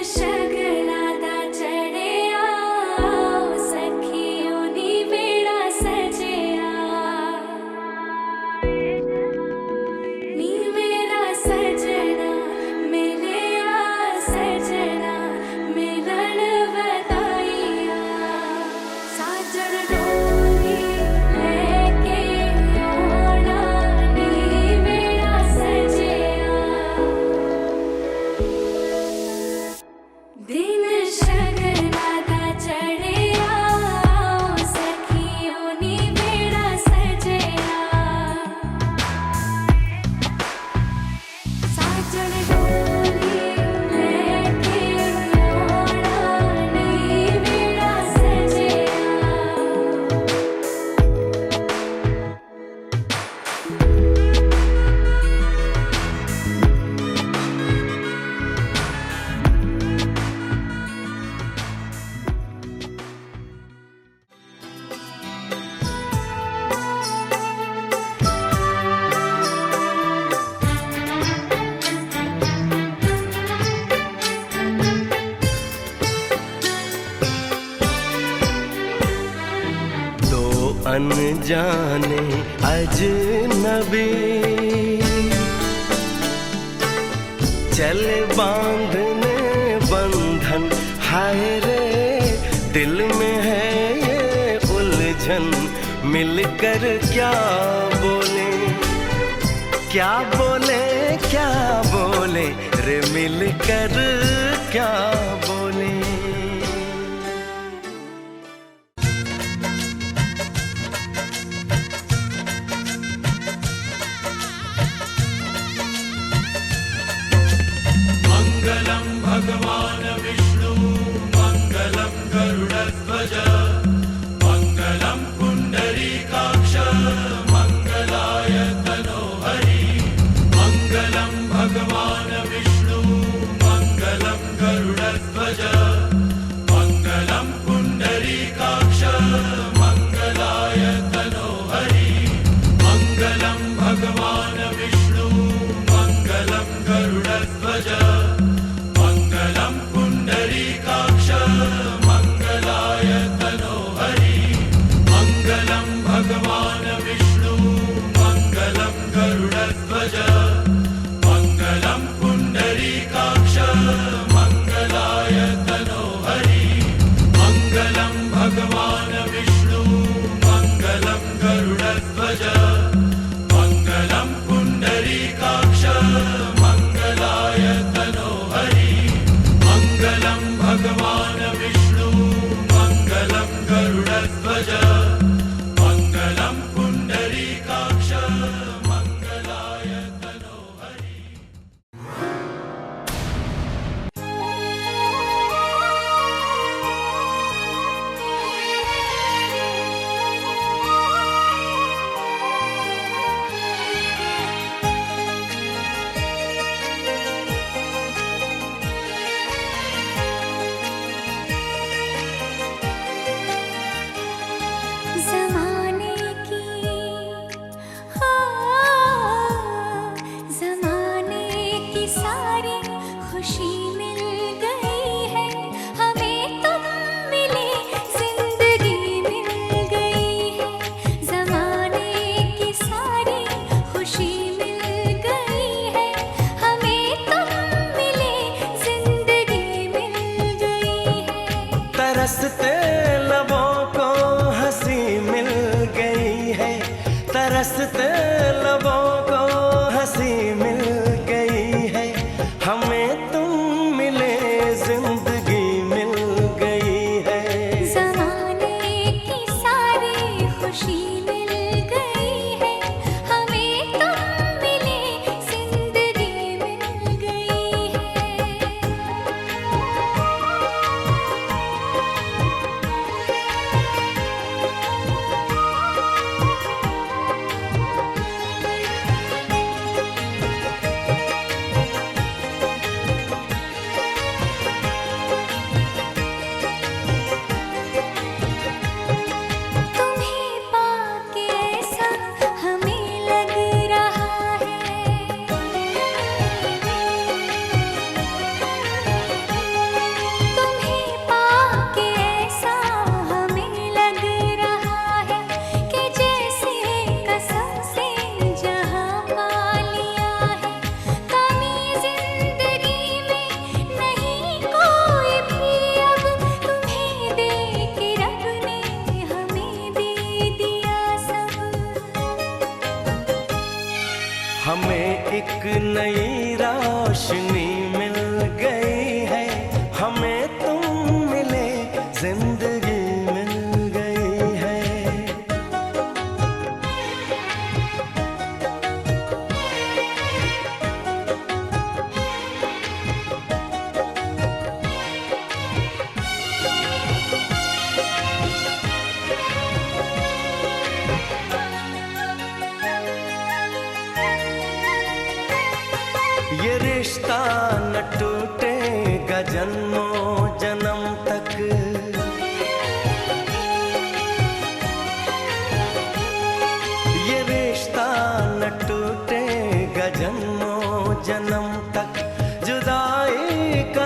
शगलादा चढ़िया सखियों नी बेड़ा सजिया नी मेरा सजना मिलिया सजना मिलन बताइया साजन डोली लेके ओना नी बेड़ा सजिया दिन शगलादा चढ़िया सखियों नी बेड़ा सजिया साजन डोली लेके ओना नी बेड़ा सजिया दो अनजाने अजनबी चले बांधने बंधन, हाय रे दिल में है ये उलझन, मिलकर क्या बोले क्या बोले क्या बोले रे, मिलकर क्या बोले। मङ्गलं भगवान् विष्णु मङ्गलं गरुडध्वज मङ्गलं पुण्डरीकाक्ष मङ्गलाय तनोहरि मङ्गलं भगवान् विष्णु मङ्गलं गरुडध्वज मङ्गलं पुण्डरीकाक्ष मङ्गलाय तनोहरि मङ्गलं भगवान् विष्णु मङ्गलं गरुडध्वज मङ्गलं पुण्डरीकाक्ष मङ्गलाय तनोहरि मङ्गलं भगवान् विष्णु मङ्गलं गरुडध्वज मङ्गलं पुण्डरीकाक्ष मङ्गलाय तनोहरि मङ्गलं भगवान् विष्णु मङ्गलं गरुडध्वज मङ्गलं पुण्डरीकाक्ष मङ्गलाय तनोहरि मङ्गलं भगवान् विष्णु मङ्गलं गरुडध्वज मङ्गलं पुण्डरीकाक्ष मङ्गलाय तनोहरि। ज़माने की ज़माने की सारी खुशी मिल गई है हमें, तुम मिले जिंदगी मिल गई है। ज़माने की सारी खुशी मिल गई है हमें, तुम मिले जिंदगी मिल गई है। तरसते लबों को हंसी मिल गई है, तरसते लबों को हंसी मिल गई है, हमें तुम मिले जिंदगी मिल गई है। ज़माने की सारी खुशी मिल गई है हमें, तुम मिले जिंदगी मिल गई है।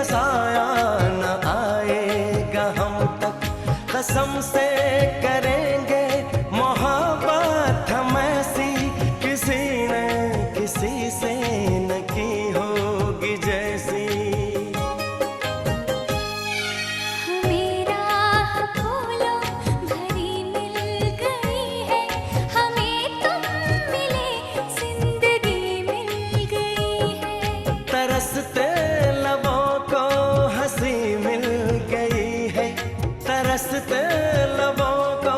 साया न आएगा हम तक। कसम से करेंगे मोहब्बत हम ऐसी, किसी ने किसी से न की होगी जैसी। हमें राह फूलों भरी मिल गई है, हमें तुम मिले जिंदगी मिल गई है। तरसते लबों को हंसी मिल गई है, तरसते लबों को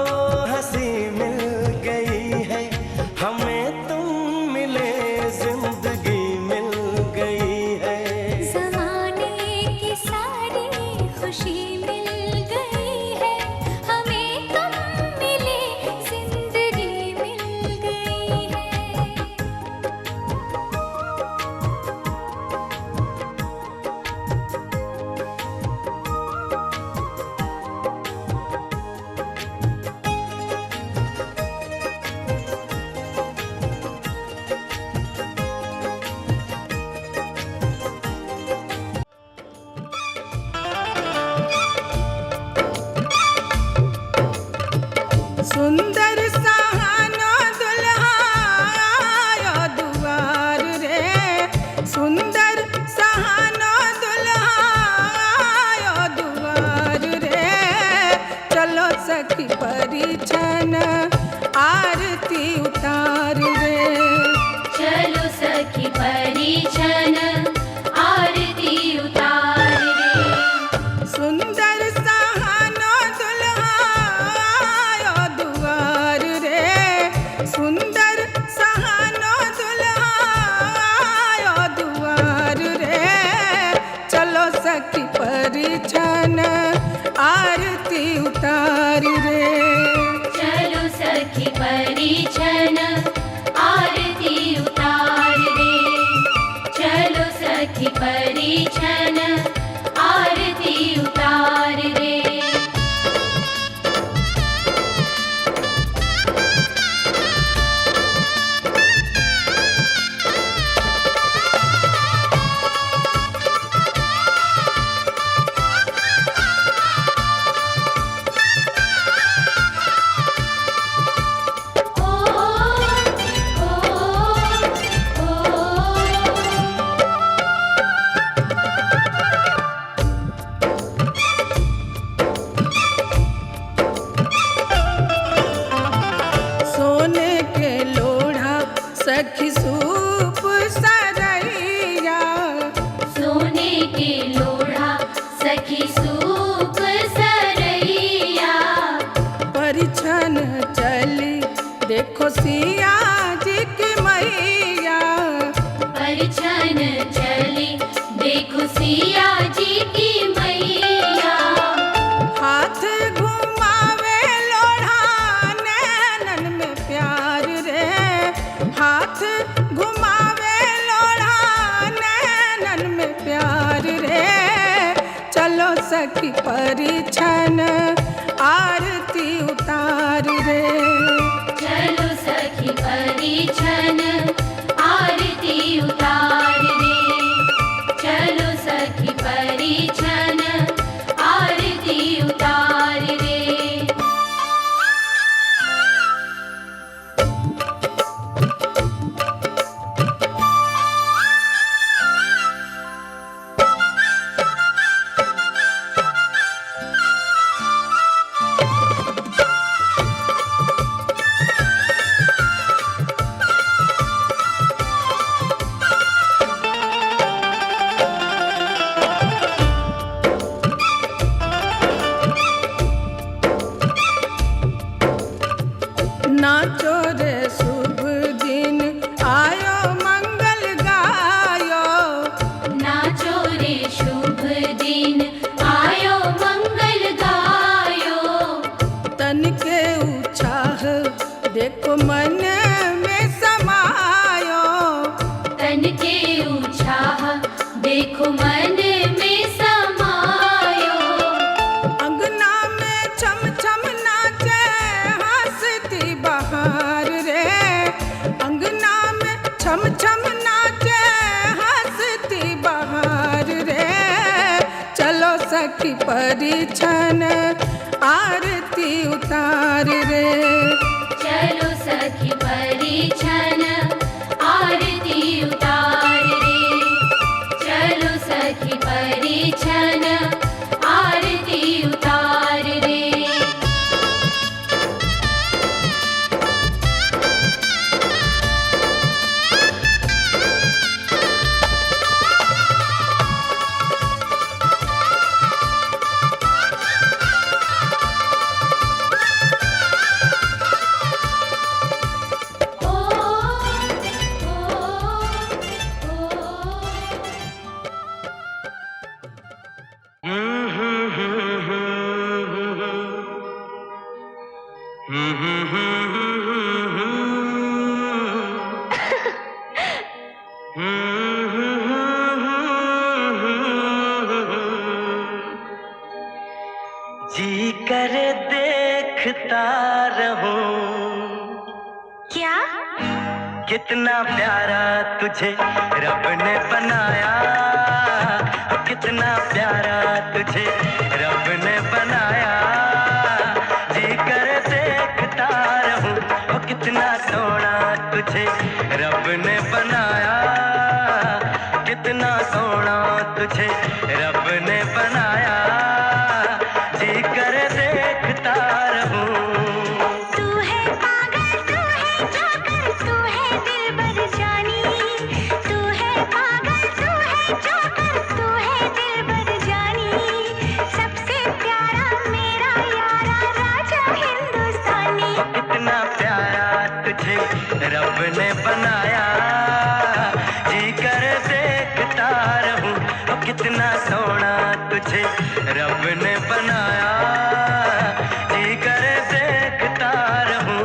हंसी मिल गई है। हमें तुम मिले जिंदगी मिल गई है। ज़माने की सारी खुशी मिल गई है, हमें तुम मिले जिंदगी मिल गई है। सुंदर सहानो दुल्हा आयो दुआर रे, सुंदर सहानो दुल्हा आयो दुआर रे। चलो सखी परिछन आरती उतार रे। चलो सखी परिछन आरती उतार रे। सुंदर सहानो दुल्हा आयो दुआर रे, सुंदर सहानो दुल्हा आयो दुआर रे। चलो सखी परिछन आरती उतार रे। चलो सखी परिछन आरती उतार रे। चलो सखी परिछन आरती उतार रे। सोने के लोढ़ा सखी सूप सरैया, सोने के लोढ़ा सखी सूप सरैया। परिछन चली देखो सिया जी की मैया। परिछन चली देखो सिया जी की मैया। हाथ घुमावे लोढ़ा नैनन में प्यार रे, हाथ घुमावे लोढ़ा नैनन में प्यार रे। चलो सखी परिछन आरती उतार रे। चलो सखी परिछन आरती उतार रे। चलो सखी परिछन आरती उतार रे। नाचो रे शुभ दिन आयो मंगल गायो। नाचो रे शुभ दिन आयो मंगल गायो। तन के उत्साह देखो मन में समायो। तन के उत्साह देखो मन में समायो। अंगना में छम छम नाचे हंसती बहार रे, अंगना में छम छम नाचे हंसती बहार रे। सखी परिछन आरती उतार रे। चलो सखी परिछन आरती उतार रे। चलो सखी परिछन आरती उतार रे। जी करे देखता रहूं क्या? कितना प्यारा तुझे रब ने बनाया, कितना प्यारा तुझे रब ने बनाया। जी करे देखता रहूं ओ कितना सोना तुझे रब ने बनाया, कितना सोना तुझे रब ने बनाया। जी करे देखता रहूं। तू है पागल, तू है जोकर, तू है दिलबर जानी। तू है पागल, तू है जोकर, तू है दिलबर जानी। सबसे प्यारा मेरा यारा राजा हिंदुस्तानी। कितना प्यारा तुझे रब ने बनाया, जी कर देखता रहूं ओ कितना सोना तुझे रब ने बनाया, जी कर देखता रहूं।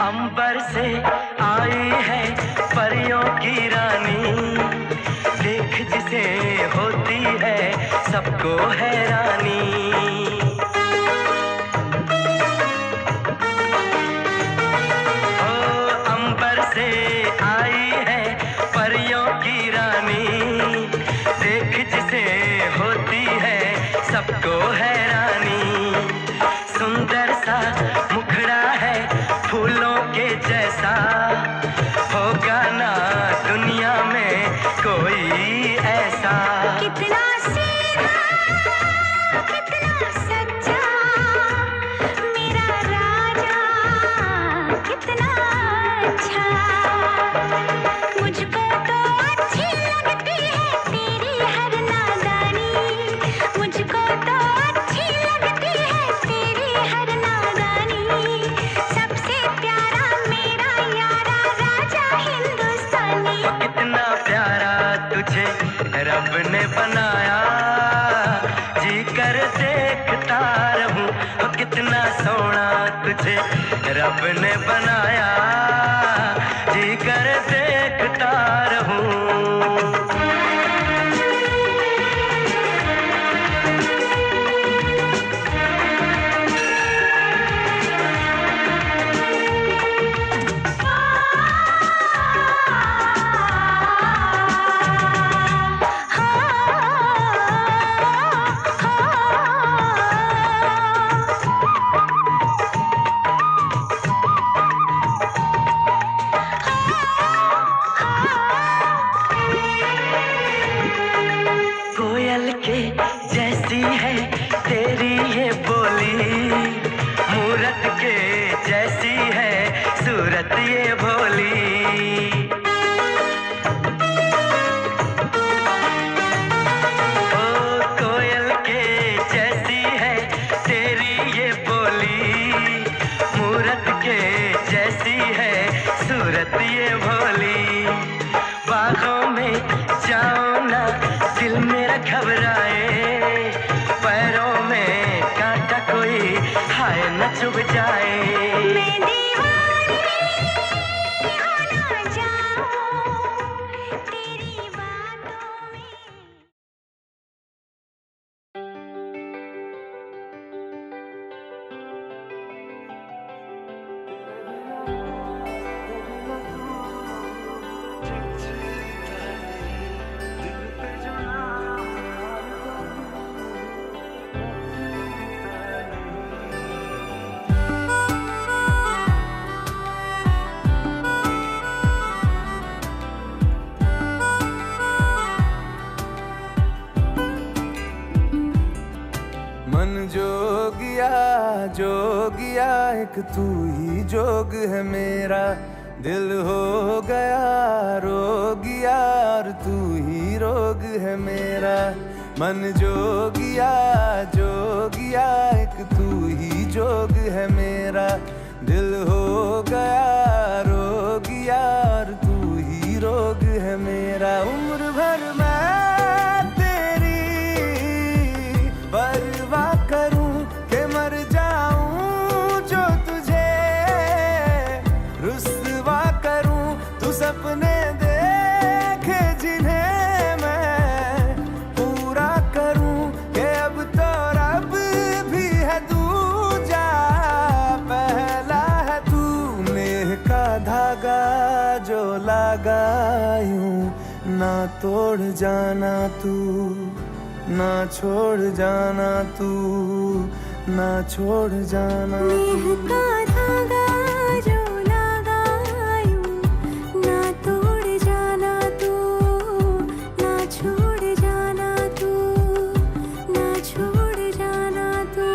अंबर से आई है परियों की रानी, देख जिसे होती है सबको हैरानी। ओ अंबर से आई है परियों की रानी, देख जिसे होती है सबको हैरानी। सुंदर सा मुखड़ा है फूलों के जैसा, होगा ना दुनिया में कोई ऐसा। कितना सीधा, कितना सच्चा मेरा राजा, कितना अच्छा। मुझको तो अच्छी लगती है तेरी हर नादानी। मुझको तो अच्छी लगती है तेरी हर नादानी। सबसे प्यारा मेरा यारा राजा हिंदुस्तानी। कितना प्यारा तुझे रब ने बनाया, जी कर देखता रहूं ओ कितना सोना तुझे रब ने बनाया, जी कर देखता रहूं। कोयल के जैसी है तेरी ये बोली, मूरत के जैसी है सूरत ये भोली। ओ कोयल के जैसी है तेरी ये बोली, मूरत के जैसी है सूरत ये भोली। बागों में जाओ ना दिल मेरा घबराए, पैरों में कांटा कोई हाय न चुभ जाए। मैं दीवानी हो ना जाऊं तेरी बातों में। मन जोगिया एक तू ही जोग है मेरा, दिल हो गया रोगिया और तू ही रोग है मेरा। मन जोगिया एक तू ही जोग है मेरा, दिल हो गया रोगिया और तू ही रोग है मेरा। उम्र भर मैं तेरी परवाह करूं के मर जाऊं जो तुझे रुस्वा करूं। तू सपने देखे जिन्हें मैं पूरा करूं के अब तो रब भी है दूजा, पहला है तू। नेह का धागा जो लगा यूं ना तोड़ जाना तू, ना छोड़ जाना तू, ना छोड़ जाना नेह का धागा जो लगा यूं ना तोड़ जाना तू, ना छोड़ जाना तू, ना छोड़ जाना तू।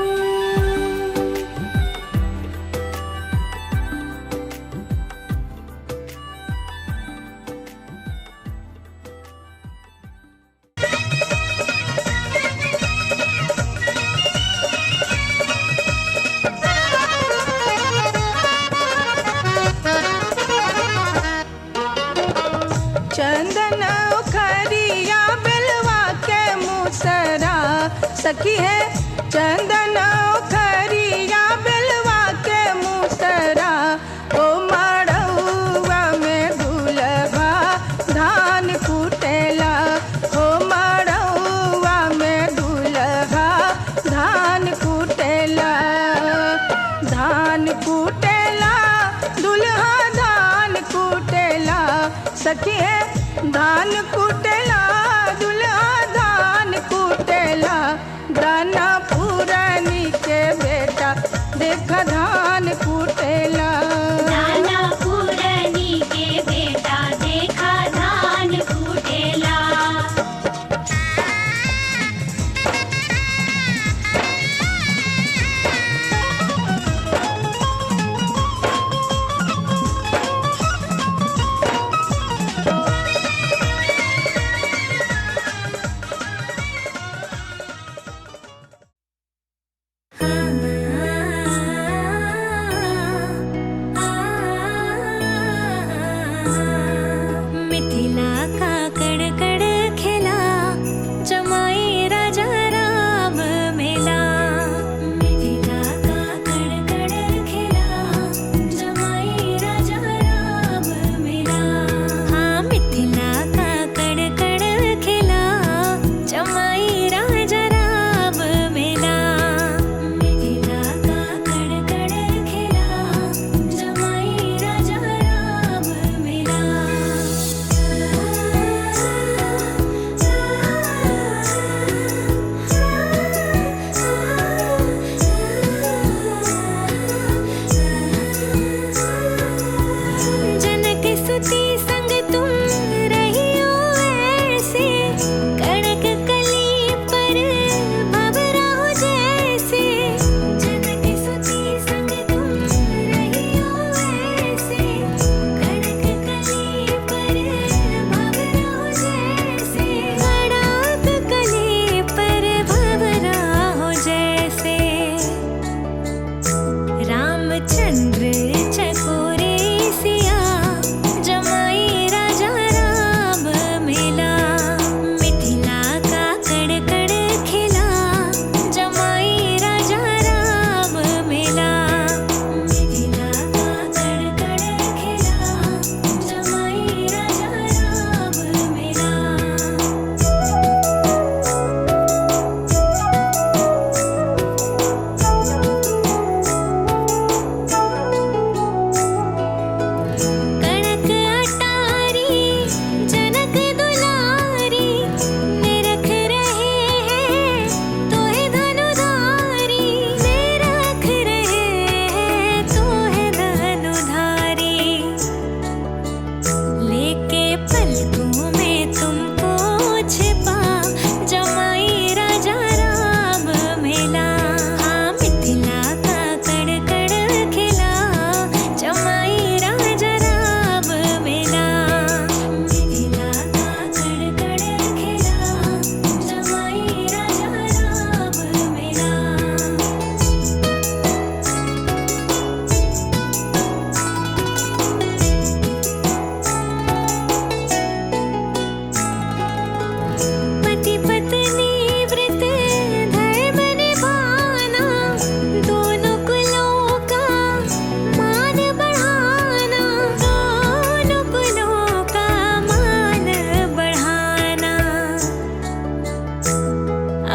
चंदन उखरिया बिलवा के मुसरा सखी है। चंदन उखरिया बिलवा के मुसरा, ओ मड़उआ में दुलभा धान कुटेला, ओ मड़उआ में दुलभा धान कुटेला। धान कुटेला दुल्हा धान कुटेला सखी है। धान कुटेला दुल्हा धान कुटेला, दाना पूरा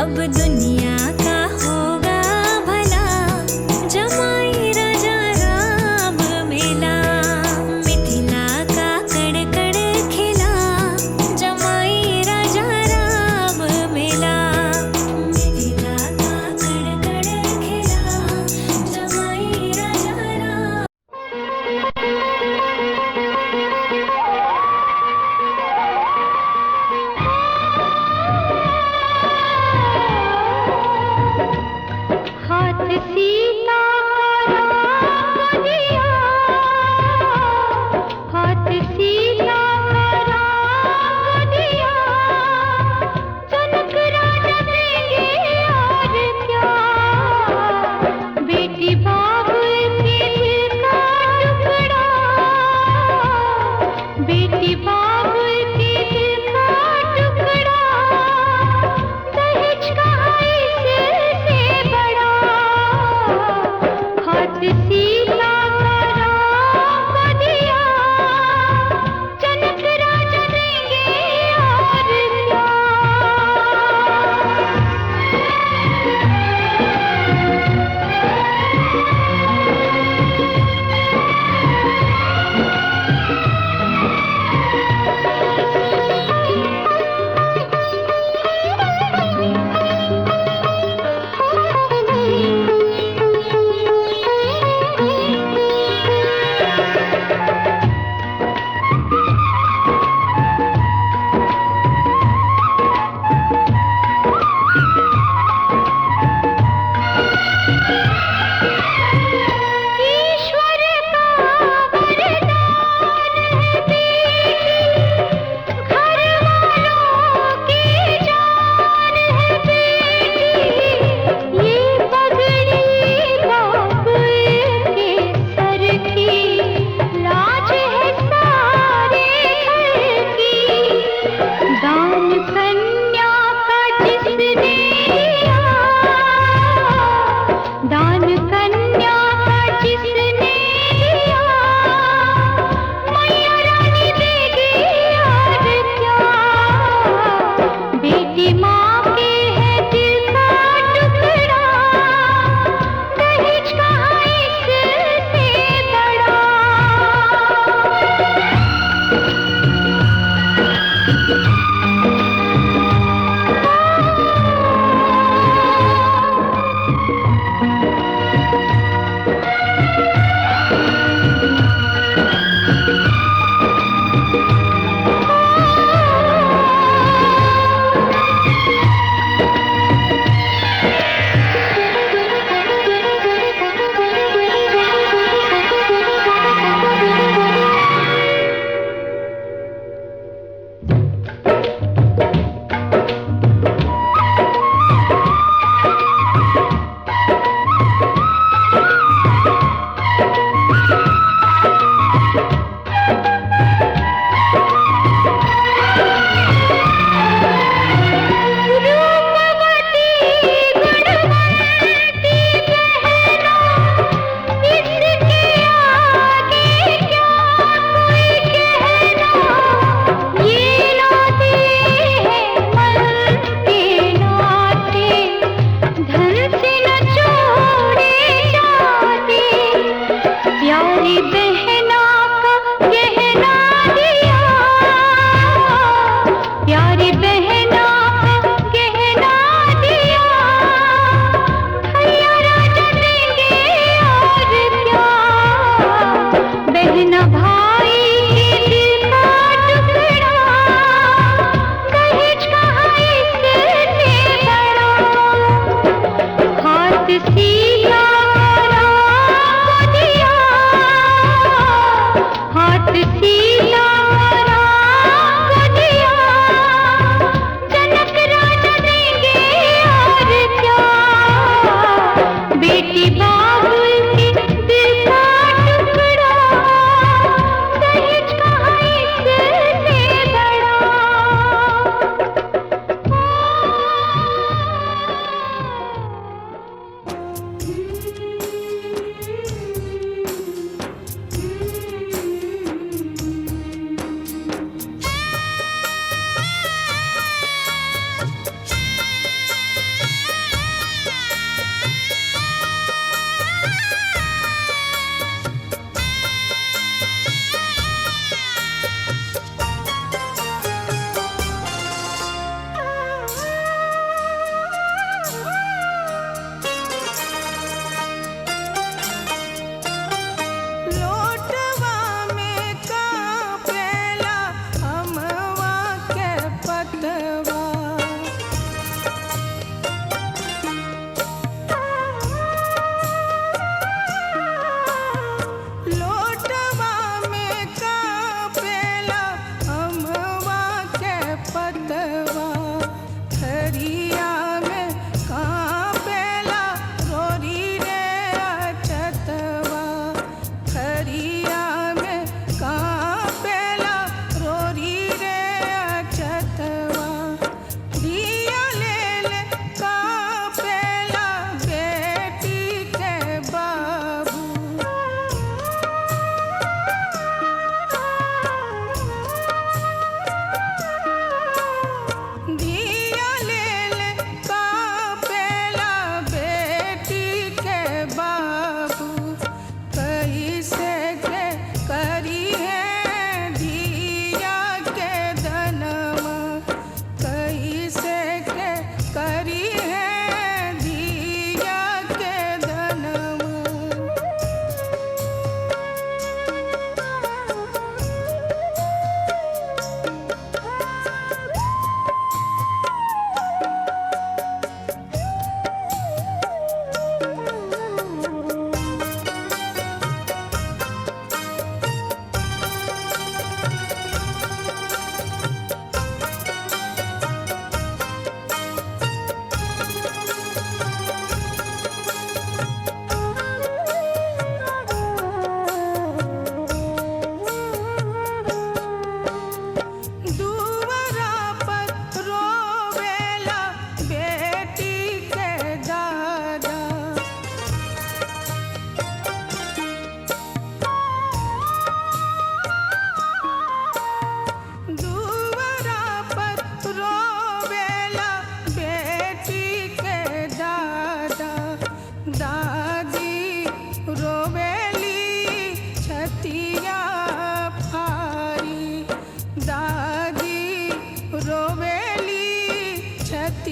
अब दुनिया का होगा भला, जमाई राजा राम मिला। मिथिला का कड़ कड़ खिला, जमाई राजा राम मिला। मिथिला का कड़ कड़ खिला, जमाई राजा राम।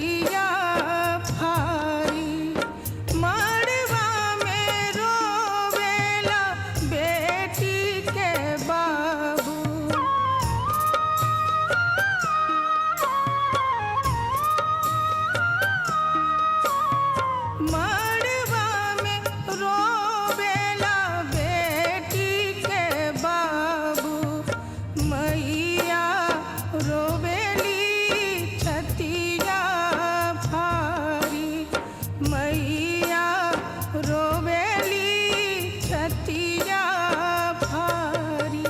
छतिया भारी मड़वा में रोवेला बेटी के बाबू मड़वा में रोवेला बेटी के बाबू मैया रोवेली छतिया भारी मैया रोवेली छतिया भारी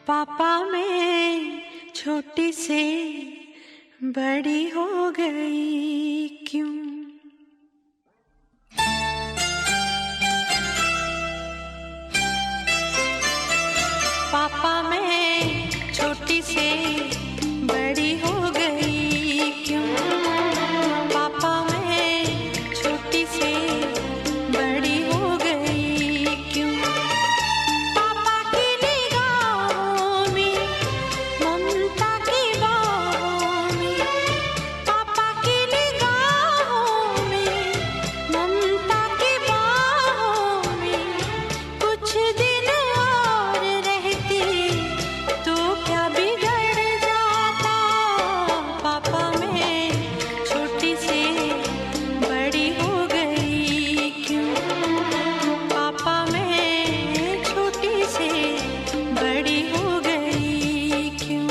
पापा मैं छोटी से बड़ी हो गई क्यों? पापा मैं छोटी से बड़ी हो गई क्यों? पापा मैं छोटी से बड़ी हो गई क्यों? पापा की निगाहों में ममता की बाहों में पापा की निगाहों में ममता की बाहों में कुछ दिन और रहती तो क्या बिगड़ जाता? पापा मैं छोटी से बड़ी हो गई क्यों? पापा मैं छोटी से बड़ी हो गई क्यों?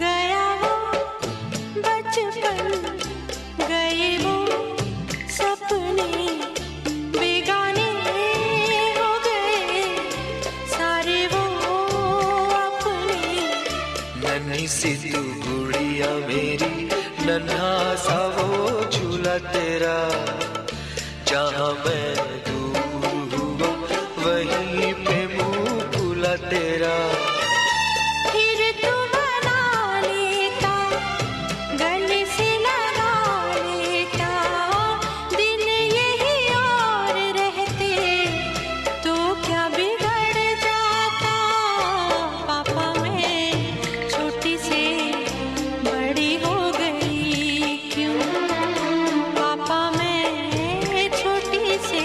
गया वो बचपन गए वो सपने बेगाने हो गए सारे वो अपने नन्ही सी तू गुड़िया मेरी नन्हा सा वो झूला तेरा जहाँ मैं दूर हुआ वहीं पे मुँह फूला तेरा फिर तू बना लेता गले से लगा लेता दिन यही और रहते तो क्या बिगड़ जाता? पापा मैं छोटी से बड़ी हो गई क्यों? पापा मैं छोटी से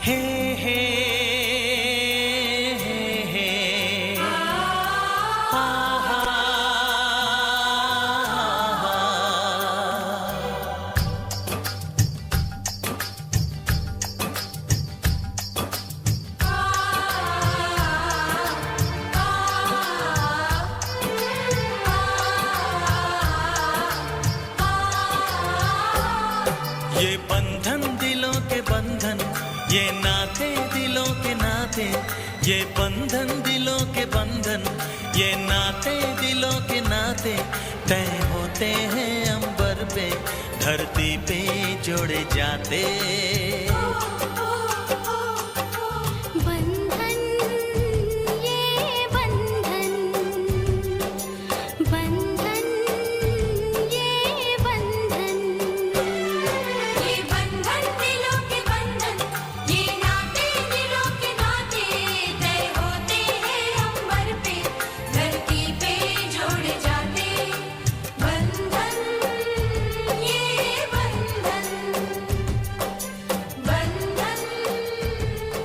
हे हे हे ये बंधन दिलों के बंधन, ये नाते दिलों के नाते, ये बंधन दिलों के बंधन, ये नाते दिलों के नाते तय होते हैं अंबर पे, धरती पे जोड़े जाते। बंधन ये बंधन, बंधन ये बंधन, ये बंधन दिलों के बंधन, ये नाते दिलों के नाते तय होते हैं अंबर पे, धरती पे जोड़े जाते। बंधन ये बंधन, बंधन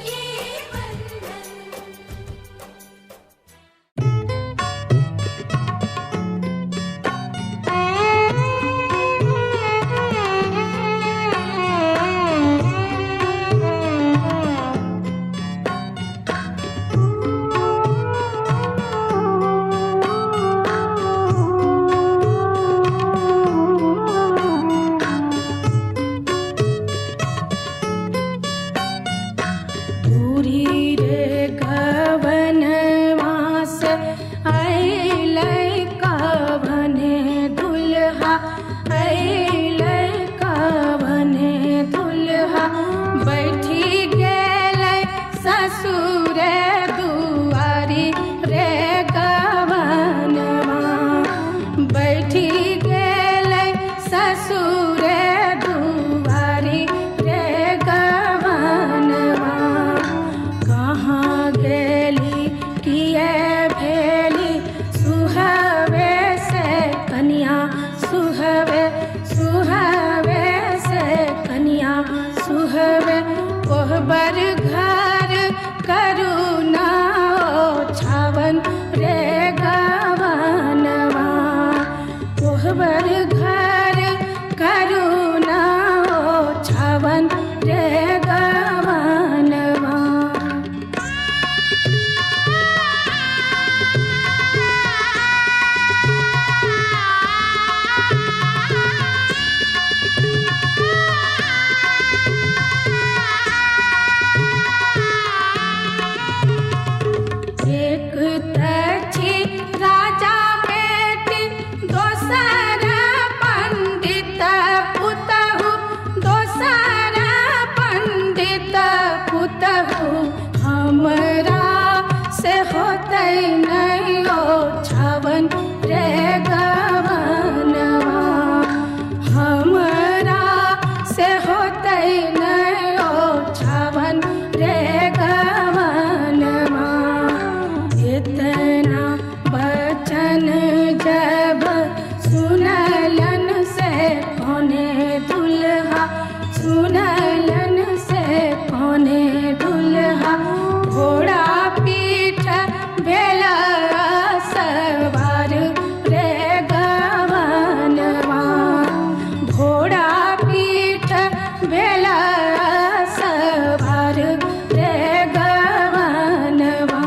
ये बंधन। दूरी रे गवनवास अइलै कवने दुल्हा, अइलै कवने दुल्हा, बैठी गेलै ससुर दुआरी रे गवनवा, बैठी गेलै ससुर दुआरी रे गवनवा। कहाँ गेली किए भेली सुहवे से कनिया, सुहवे सुहवे से कनिया, सुहवे कोहबर घर करुणा छावन रे गवनवा, कोहबर घर करुणा छावन रे गवनवा। एक तछी राजा बेटी, दोसर पंडित पुतहु, दोसर पंडित पुतहु, हमरा से होतै नहीं ओ छावन रे गवनवा, हमरा से होतै नहीं ओ छावन रे गवनवा। इतना बचन जब सुनलन से कौने दुल्हा, सुनलन से कौने दुल्हा, घोड़ा पीठ भेला सवार रे गवनवा, घोड़ा पीठ भेला सवार रे गवनवा।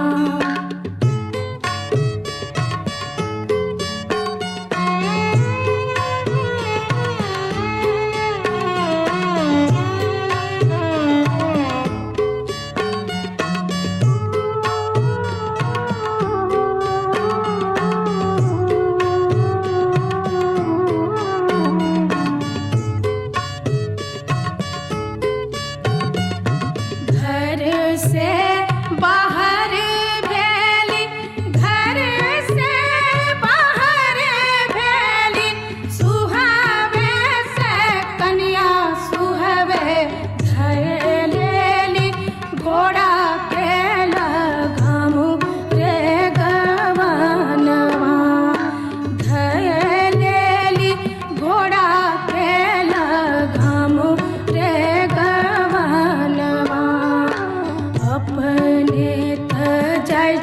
घर से बाहर भेली, घर से बाहर भेली, सुहावे से कन्या सुहावे, धर लेली घोड़ा के लगामु रे गवनवा, धर लेली घोड़ा के लगामु रे गवनवा।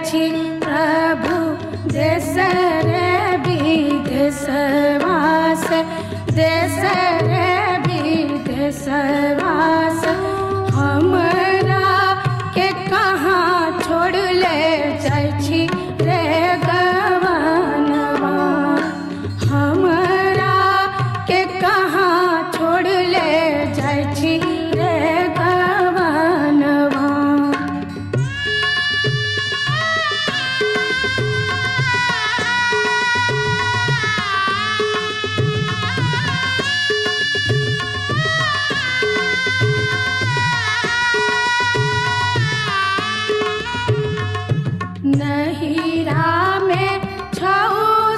छी प्रभु देश रे विदेशवास, देश रे विदेशवास। हमरा के कहाँ छोड़ ले जाइ छी रे गवनवा, हमरा के कहाँ छोड़ ले जाइ छी रे गवनवा। नहिरा में छौ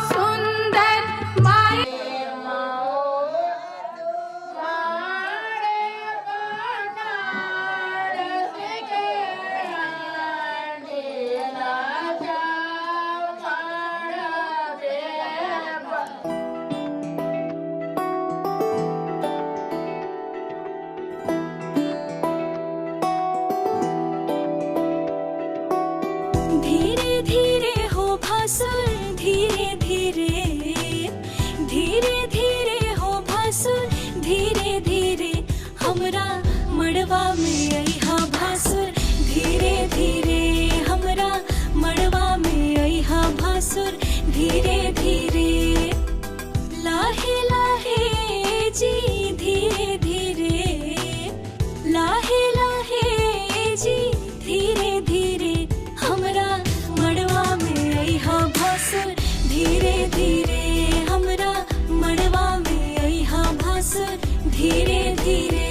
सुंदर माय धीरे धीरे हो भासुर, धीरे धीरे, धीरे धीरे हो भासुर, धीरे धीरे हमरा मड़वा में अइहा भासुर, धीरे धीरे हमरा मड़वा में अइहा भासुर, धीरे धीरे। लाहे लाहे जी धीरे धीरे, लाहे लाहे जी धीरे धीरे हमरा मड़वा में अइहा भासुर, धीरे धीरे हमरा मड़वा में अइहा भासुर, धीरे धीरे।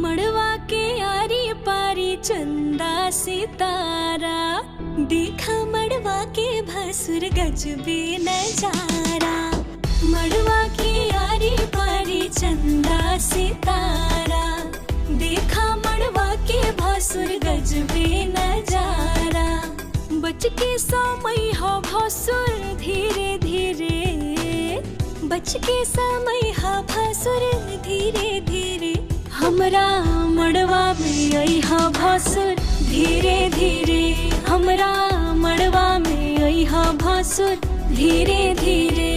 मड़वा के आरी पारी चंदा सितारा, देखा मड़वा के भासुर गजबे नजारा। मड़वा की आरी पारी चंदा सितारा, देखा मड़वा के भासुर गजबे नजारा। बच के समय हो भासुर धीरे धीरे, बच के समय हो भासुर धीरे धीरे हमरा मड़वा में अइहा भासुर, धीरे धीरे हमरा मड़वा में अइहा भासुर, धीरे धीरे।